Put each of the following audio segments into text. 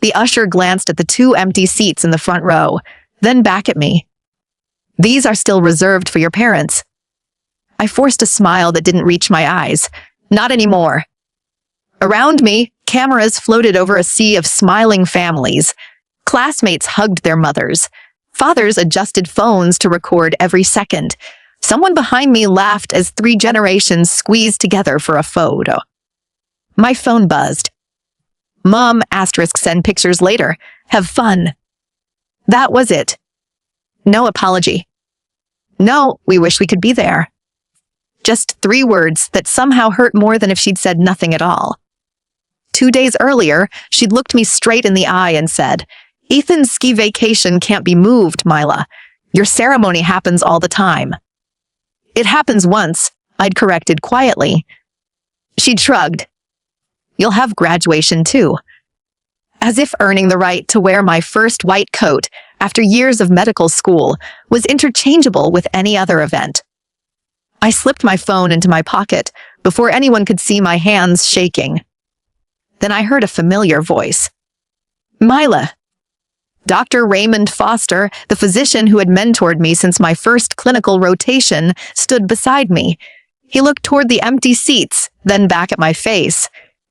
The usher glanced at the 2 empty seats in the front row, then back at me. "These are still reserved for your parents." I forced a smile that didn't reach my eyes. Not anymore. Around me, cameras floated over a sea of smiling families. Classmates hugged their mothers. Fathers adjusted phones to record every second. Someone behind me laughed as 3 generations squeezed together for a photo. My phone buzzed. "Mom, send pictures later. Have fun." That was it. No apology. No, we wish we could be there. Just 3 words that somehow hurt more than if she'd said nothing at all. 2 days earlier, she'd looked me straight in the eye and said, "Ethan's ski vacation can't be moved, Mila. Your ceremony happens all the time." "It happens once," I'd corrected quietly. She'd shrugged. "You'll have graduation too." As if earning the right to wear my first white coat after years of medical school was interchangeable with any other event. I slipped my phone into my pocket before anyone could see my hands shaking. Then I heard a familiar voice. "Mila." Dr. Raymond Foster, the physician who had mentored me since my first clinical rotation, stood beside me. He looked toward the empty seats, then back at my face.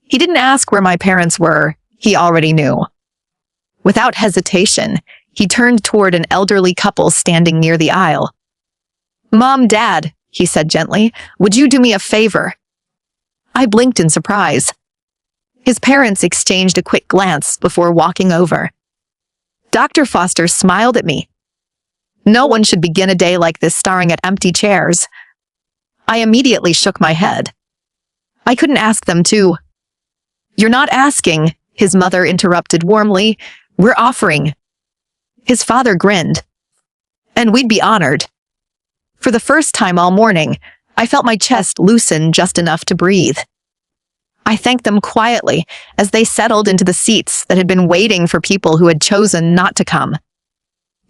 He didn't ask where my parents were. He already knew. Without hesitation, he turned toward an elderly couple standing near the aisle. "Mom, Dad," he said gently, "would you do me a favor?" I blinked in surprise. His parents exchanged a quick glance before walking over. Dr. Foster smiled at me. No one should begin a day like this staring at empty chairs. I immediately shook my head. I couldn't ask them to. "You're not asking," his mother interrupted warmly. "We're offering." His father grinned. "And we'd be honored." For the first time all morning, I felt my chest loosen just enough to breathe. I thanked them quietly as they settled into the seats that had been waiting for people who had chosen not to come.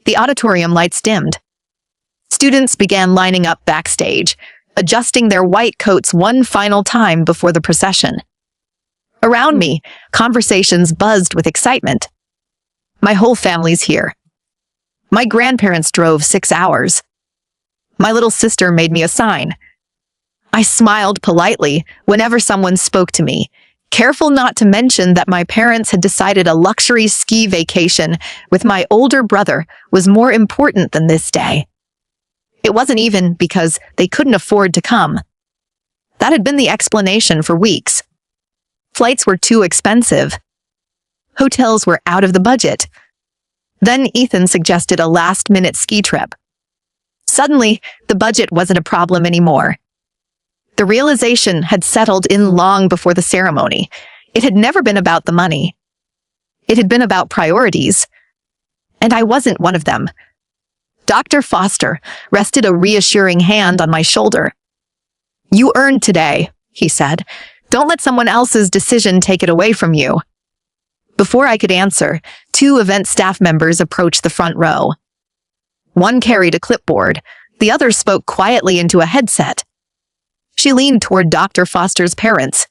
The auditorium lights dimmed. Students began lining up backstage, adjusting their white coats one final time before the procession. Around me, conversations buzzed with excitement. My whole family's here. My grandparents drove 6 hours. My little sister made me a sign. I smiled politely whenever someone spoke to me, careful not to mention that my parents had decided a luxury ski vacation with my older brother was more important than this day. It wasn't even because they couldn't afford to come. That had been the explanation for weeks. Flights were too expensive. Hotels were out of the budget. Then Ethan suggested a last-minute ski trip. Suddenly, the budget wasn't a problem anymore. The realization had settled in long before the ceremony. It had never been about the money. It had been about priorities. And I wasn't one of them. Dr. Foster rested a reassuring hand on my shoulder. "You earned today," he said. "Don't let someone else's decision take it away from you." Before I could answer, 2 event staff members approached the front row. One carried a clipboard. The other spoke quietly into a headset. She leaned toward Dr. Foster's parents.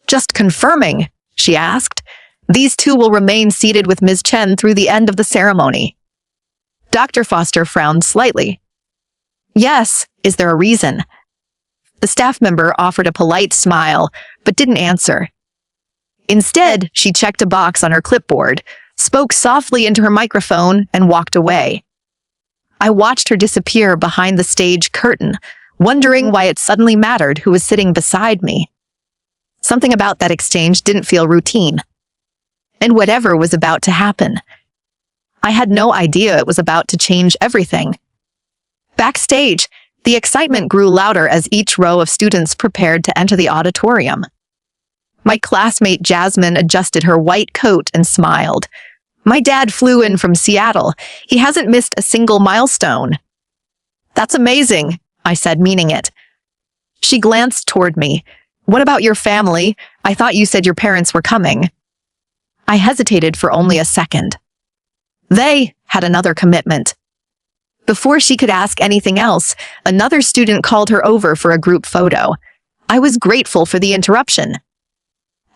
"Just confirming," she asked. "These 2 will remain seated with Ms. Chen through the end of the ceremony." Dr. Foster frowned slightly. "Yes, is there a reason?" The staff member offered a polite smile, but didn't answer. Instead, she checked a box on her clipboard, spoke softly into her microphone, and walked away. I watched her disappear behind the stage curtain, wondering why it suddenly mattered who was sitting beside me. Something about that exchange didn't feel routine. And whatever was about to happen, I had no idea it was about to change everything. Backstage, the excitement grew louder as each row of students prepared to enter the auditorium. My classmate Jasmine adjusted her white coat and smiled. "My dad flew in from Seattle. He hasn't missed a single milestone." "That's amazing," I said, meaning it. She glanced toward me. "What about your family? I thought you said your parents were coming." I hesitated for only a second. They had another commitment. Before she could ask anything else, another student called her over for a group photo. I was grateful for the interruption.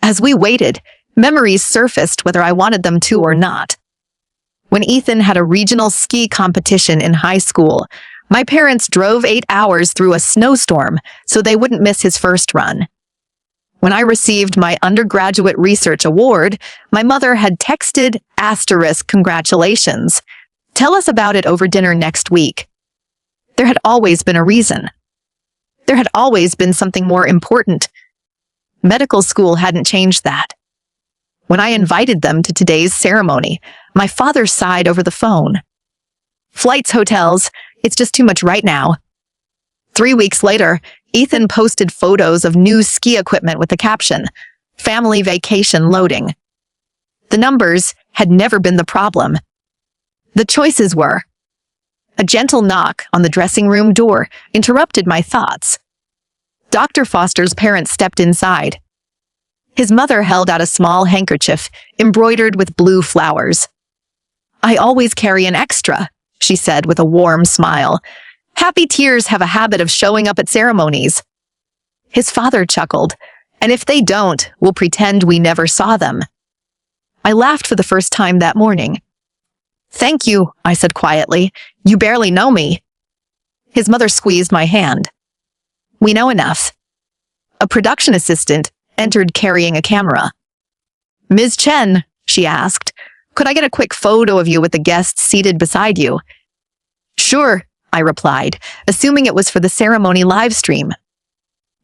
As we waited, Memories surfaced whether I wanted them to or not. When Ethan had a regional ski competition in high school, my parents drove 8 hours through a snowstorm so they wouldn't miss his first run. When I received my undergraduate research award, my mother had texted *congratulations. Tell us about it over dinner next week. There had always been a reason. There had always been something more important. Medical school hadn't changed that. When I invited them to today's ceremony, my father sighed over the phone. Flights, hotels, it's just too much right now. 3 weeks later, Ethan posted photos of new ski equipment with the caption, "Family vacation loading." The numbers had never been the problem. The choices were. A gentle knock on the dressing room door interrupted my thoughts. Dr. Foster's parents stepped inside. His mother held out a small handkerchief embroidered with blue flowers. "I always carry an extra," she said with a warm smile. "Happy tears have a habit of showing up at ceremonies." His father chuckled, "And if they don't, we'll pretend we never saw them." I laughed for the first time that morning. "Thank you," I said quietly. "You barely know me." His mother squeezed my hand. "We know enough." A production assistant entered carrying a camera. "Ms. Chen," she asked, "could I get a quick photo of you with the guests seated beside you?" "Sure," I replied, assuming it was for the ceremony live stream.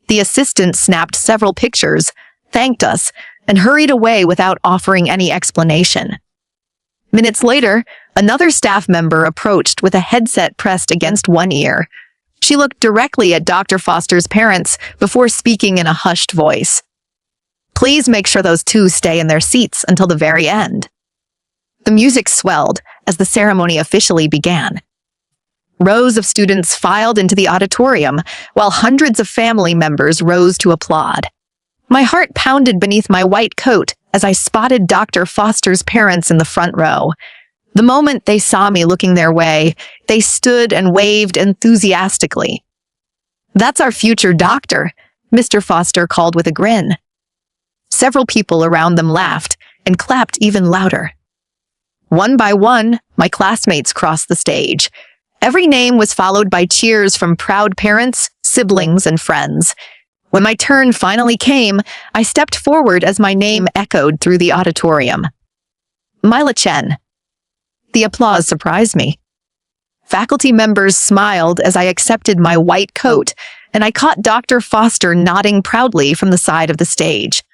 The assistant snapped several pictures, thanked us, and hurried away without offering any explanation. Minutes later, another staff member approached with a headset pressed against one ear. She looked directly at Dr. Foster's parents before speaking in a hushed voice. "Please make sure those two stay in their seats until the very end." The music swelled as the ceremony officially began. Rows of students filed into the auditorium, while hundreds of family members rose to applaud. My heart pounded beneath my white coat as I spotted Dr. Foster's parents in the front row. The moment they saw me looking their way, they stood and waved enthusiastically. "That's our future doctor," Mr. Foster called with a grin. Several people around them laughed and clapped even louder. One by one, my classmates crossed the stage. Every name was followed by cheers from proud parents, siblings, and friends. When my turn finally came, I stepped forward as my name echoed through the auditorium. Myla Chen. The applause surprised me. Faculty members smiled as I accepted my white coat, and I caught Dr. Foster nodding proudly from the side of the stage.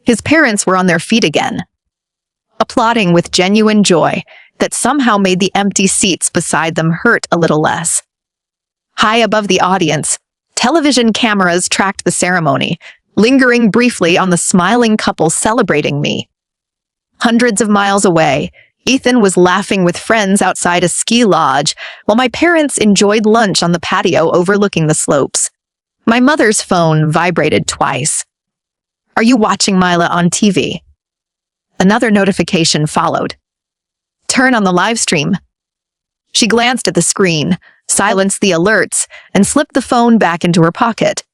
His parents were on their feet again, applauding with genuine joy that somehow made the empty seats beside them hurt a little less. High above the audience, television cameras tracked the ceremony, lingering briefly on the smiling couple celebrating me. Hundreds of miles away, Ethan was laughing with friends outside a ski lodge, while my parents enjoyed lunch on the patio overlooking the slopes. My mother's phone vibrated twice. "Are you watching Myla on TV?" Another notification followed. "Turn on the live stream." She glanced at the screen, silenced the alerts, and slipped the phone back into her pocket.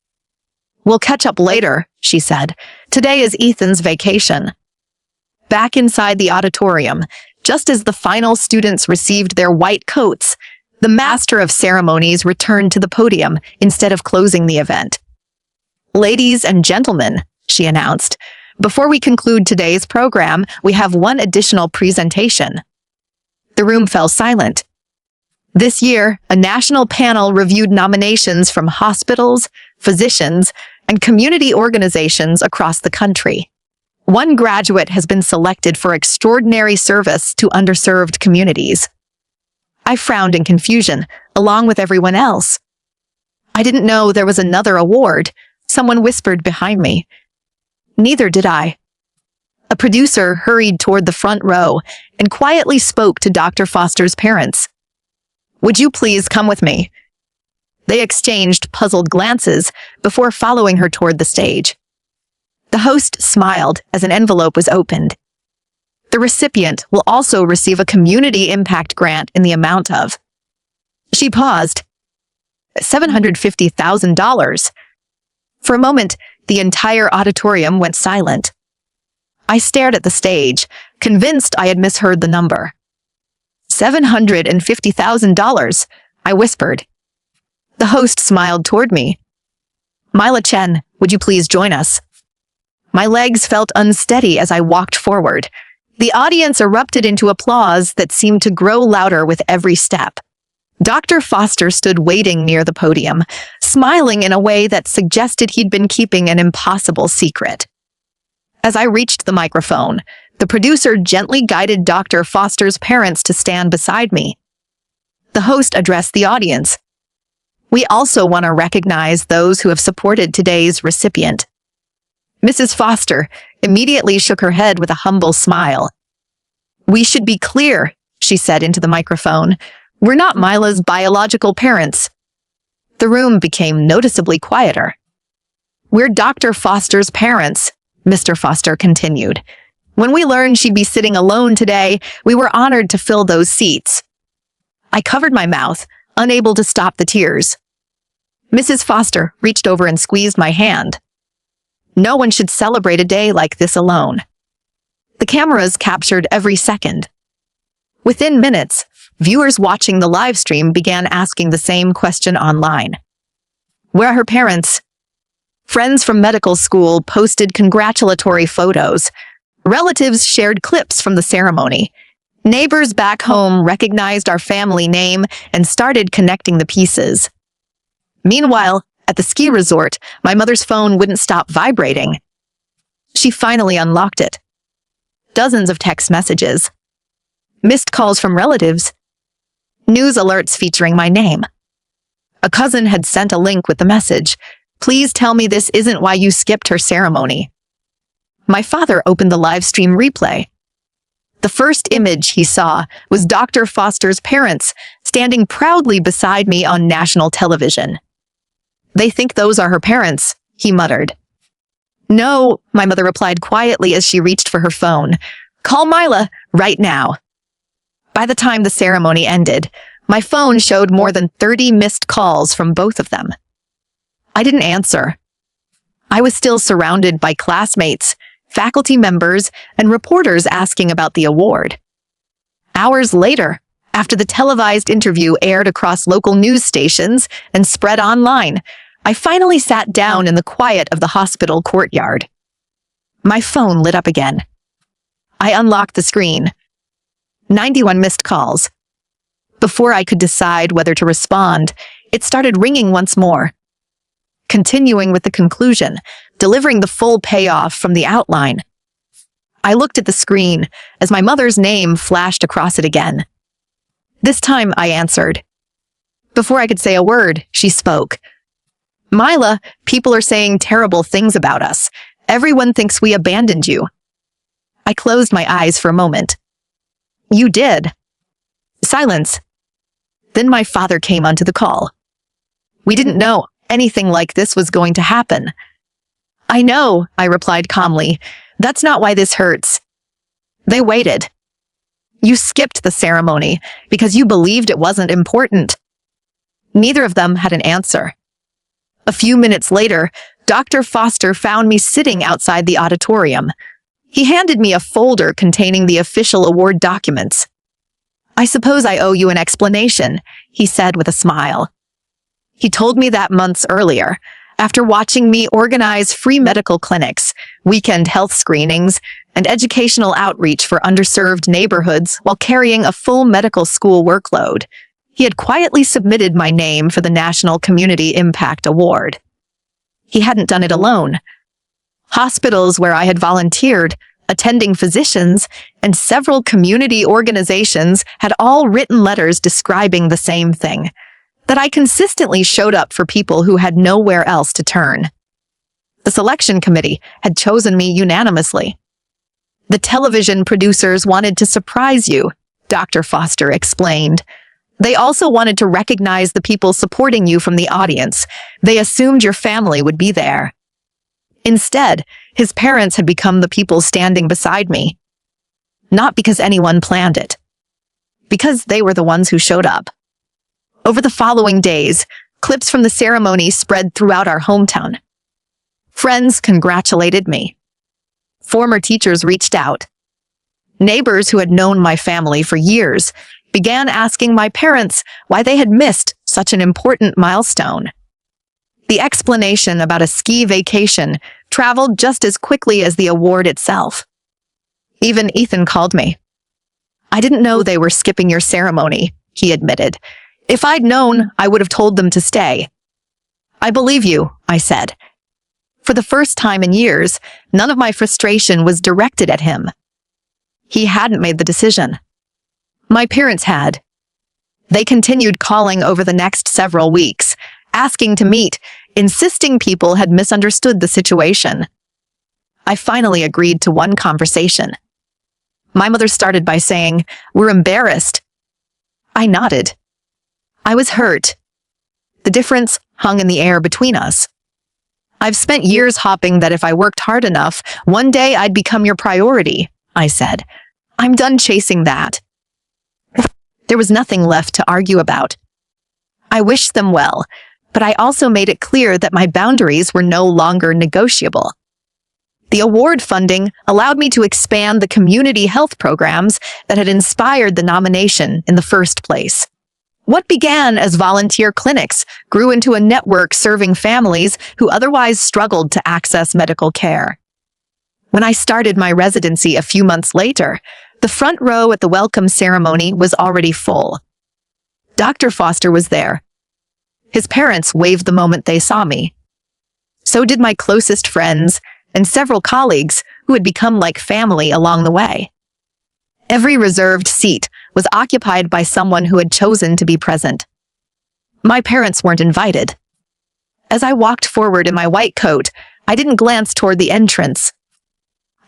"We'll catch up later," she said. "Today is Ethan's vacation." Back inside the auditorium, just as the final students received their white coats, the master of ceremonies returned to the podium instead of closing the event. "Ladies and gentlemen," she announced, "before we conclude today's program, we have one additional presentation." The room fell silent. This year, a national panel reviewed nominations from hospitals, physicians, and community organizations across the country. One graduate has been selected for extraordinary service to underserved communities. I frowned in confusion, along with everyone else. I didn't know there was another award, someone whispered behind me. Neither did I. A producer hurried toward the front row and quietly spoke to Dr. Foster's parents. "Would you please come with me?" They exchanged puzzled glances before following her toward the stage. The host smiled as an envelope was opened. The recipient will also receive a community impact grant in the amount of... She paused. $750,000. For a moment, the entire auditorium went silent. I stared at the stage, convinced I had misheard the number. $750,000, I whispered. The host smiled toward me. Mila Chen, would you please join us? My legs felt unsteady as I walked forward. The audience erupted into applause that seemed to grow louder with every step. Dr. Foster stood waiting near the podium, smiling in a way that suggested he'd been keeping an impossible secret. As I reached the microphone, the producer gently guided Dr. Foster's parents to stand beside me. The host addressed the audience. We also want to recognize those who have supported today's recipient. Mrs. Foster immediately shook her head with a humble smile. We should be clear, she said into the microphone. We're not Mila's biological parents. The room became noticeably quieter. We're Dr. Foster's parents, Mr. Foster continued. When we learned she'd be sitting alone today, we were honored to fill those seats. I covered my mouth, unable to stop the tears. Mrs. Foster reached over and squeezed my hand. No one should celebrate a day like this alone. The cameras captured every second. Within minutes, viewers watching the live stream began asking the same question online. Where are her parents? Friends from medical school posted congratulatory photos. Relatives shared clips from the ceremony. Neighbors back home recognized our family name and started connecting the pieces. Meanwhile, at the ski resort, my mother's phone wouldn't stop vibrating. She finally unlocked it. Dozens of text messages. Missed calls from relatives. News alerts featuring my name. A cousin had sent a link with the message. Please tell me this isn't why you skipped her ceremony. My father opened the live stream replay. The first image he saw was Dr. Foster's parents standing proudly beside me on national television. They think those are her parents, he muttered. No, my mother replied quietly as she reached for her phone. Call Mila right now. By the time the ceremony ended, my phone showed more than 30 missed calls from both of them. I didn't answer. I was still surrounded by classmates, faculty members, and reporters asking about the award. Hours later, after the televised interview aired across local news stations and spread online, I finally sat down in the quiet of the hospital courtyard. My phone lit up again. I unlocked the screen. 91 missed calls. Before I could decide whether to respond, it started ringing once more. Continuing with the conclusion, delivering the full payoff from the outline. I looked at the screen as my mother's name flashed across it again. This time I answered. Before I could say a word, she spoke. Mila, people are saying terrible things about us. Everyone thinks we abandoned you. I closed my eyes for a moment. You did. Silence. Then my father came onto the call. We didn't know anything like this was going to happen. I know, I replied calmly. That's not why this hurts. They waited. You skipped the ceremony because you believed it wasn't important. Neither of them had an answer. A few minutes later, Dr. Foster found me sitting outside the auditorium. He handed me a folder containing the official award documents. I suppose I owe you an explanation, he said with a smile. He told me that months earlier, after watching me organize free medical clinics, weekend health screenings, and educational outreach for underserved neighborhoods while carrying a full medical school workload. He had quietly submitted my name for the National Community Impact Award. He hadn't done it alone. Hospitals where I had volunteered, attending physicians, and several community organizations had all written letters describing the same thing, that I consistently showed up for people who had nowhere else to turn. The selection committee had chosen me unanimously. The television producers wanted to surprise you, Dr. Foster explained. They also wanted to recognize the people supporting you from the audience. They assumed your family would be there. Instead, his parents had become the people standing beside me. Not because anyone planned it. Because they were the ones who showed up. Over the following days, clips from the ceremony spread throughout our hometown. Friends congratulated me. Former teachers reached out. Neighbors who had known my family for years began asking my parents why they had missed such an important milestone. The explanation about a ski vacation traveled just as quickly as the award itself. Even Ethan called me. "I didn't know they were skipping your ceremony," he admitted. "If I'd known, I would have told them to stay." "I believe you," I said. For the first time in years, none of my frustration was directed at him. He hadn't made the decision. My parents had. They continued calling over the next several weeks, asking to meet, insisting people had misunderstood the situation. I finally agreed to one conversation. My mother started by saying, "We're embarrassed." I nodded. I was hurt. The difference hung in the air between us. "I've spent years hoping that if I worked hard enough, one day I'd become your priority," I said. "I'm done chasing that." There was nothing left to argue about. I wished them well, but I also made it clear that my boundaries were no longer negotiable. The award funding allowed me to expand the community health programs that had inspired the nomination in the first place. What began as volunteer clinics grew into a network serving families who otherwise struggled to access medical care. When I started my residency a few months later, the front row at the welcome ceremony was already full. Dr. Foster was there. His parents waved the moment they saw me. So did my closest friends and several colleagues who had become like family along the way. Every reserved seat was occupied by someone who had chosen to be present. My parents weren't invited. As I walked forward in my white coat, I didn't glance toward the entrance.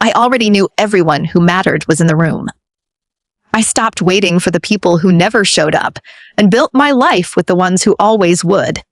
I already knew everyone who mattered was in the room. I stopped waiting for the people who never showed up and built my life with the ones who always would.